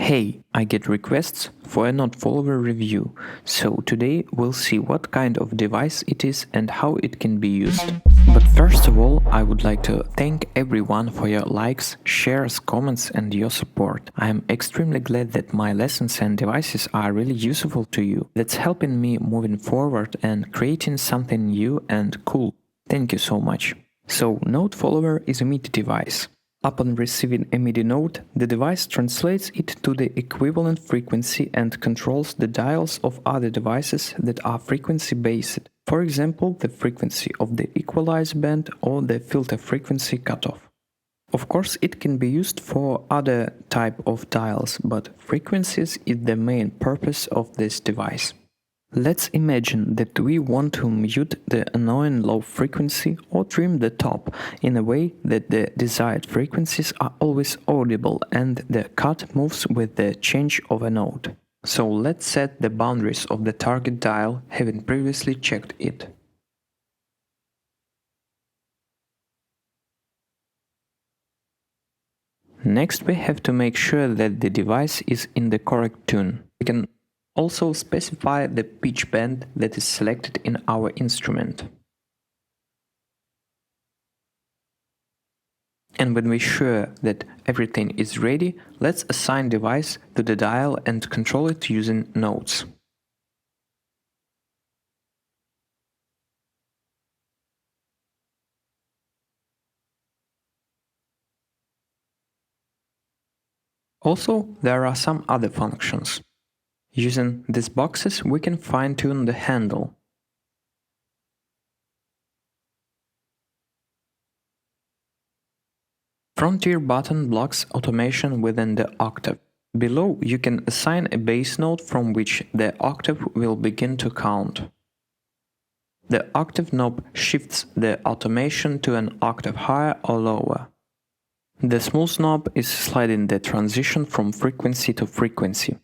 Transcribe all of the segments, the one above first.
Hey, I get requests for a not follower review, so today we'll see what kind of device it is and how it can be used. But first of all, I would like to thank everyone for your likes, shares, comments and your support. I am extremely glad that my lessons and devices are really useful to you. That's helping me moving forward and creating something new and cool. Thank you so much. So, Node Follower is a MIDI device. Upon receiving a MIDI note, the device translates it to the equivalent frequency and controls the dials of other devices that are frequency-based. For example, the frequency of the equalize band or the filter frequency cutoff. Of course, it can be used for other type of dials, but frequencies is the main purpose of this device. Let's imagine that we want to mute the annoying low frequency or trim the top in a way that the desired frequencies are always audible and the cut moves with the change of a note. So let's set the boundaries of the target dial, having previously checked it. Next, we have to make sure that the device is in the correct tune. We can also specify the pitch band that is selected in our instrument. And when we're sure that everything is ready, let's assign device to the dial and control it using notes. Also, there are some other functions. Using these boxes, we can fine-tune the handle. Frontier button blocks automation within the octave. Below, you can assign a bass note from which the octave will begin to count. The octave knob shifts the automation to an octave higher or lower. The smooth knob is sliding the transition from frequency to frequency.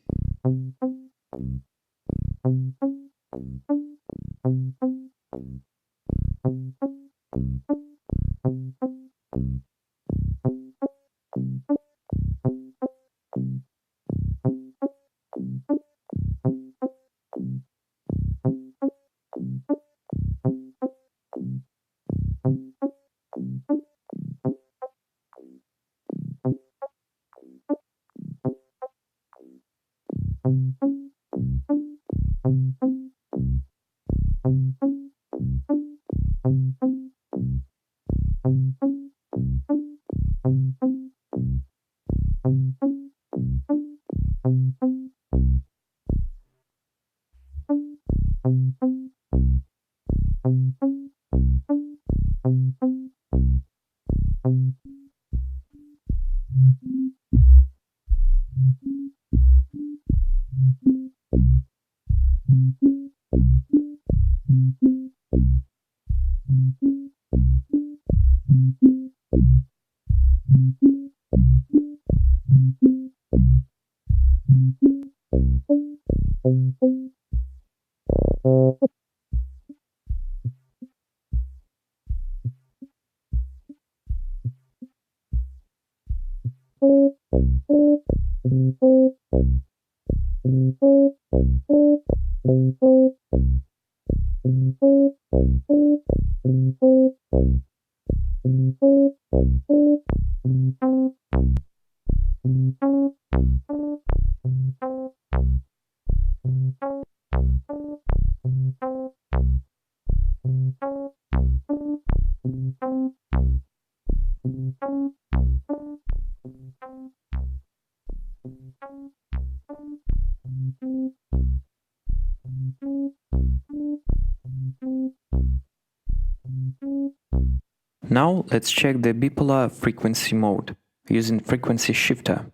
Now let's check the bipolar frequency mode using frequency shifter.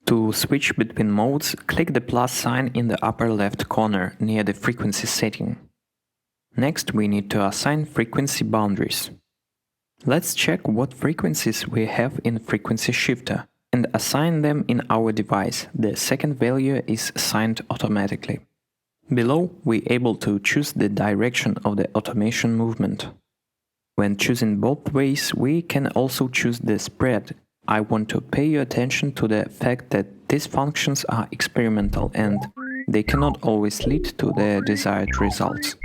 To switch between modes, click the plus sign in the upper left corner near the frequency setting. Next, we need to assign frequency boundaries. Let's check what frequencies we have in frequency shifter and assign them in our device. The second value is assigned automatically. Below, we're able to choose the direction of the automation movement. When choosing both ways, we can also choose the spread. I want to pay your attention to the fact that these functions are experimental and they cannot always lead to the desired results.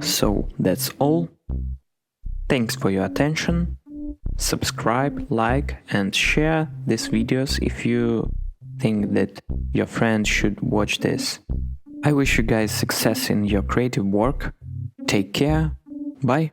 So that's all. Thanks for your attention. Subscribe, like and share these videos if you think that your friends should watch this. I wish you guys success in your creative work. Take care. Bye.